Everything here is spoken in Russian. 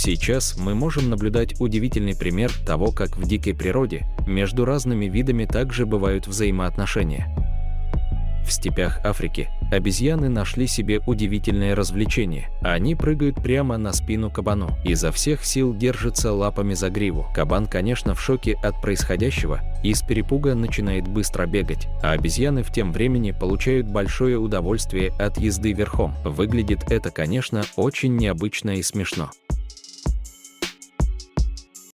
Сейчас мы можем наблюдать удивительный пример того, как в дикой природе между разными видами также бывают взаимоотношения. В степях Африки обезьяны нашли себе удивительное развлечение. Они прыгают прямо на спину кабану, изо всех сил держатся лапами за гриву. Кабан, конечно, в шоке от происходящего и с перепуга начинает быстро бегать, а обезьяны в тем времени получают большое удовольствие от езды верхом. Выглядит это, конечно, очень необычно и смешно.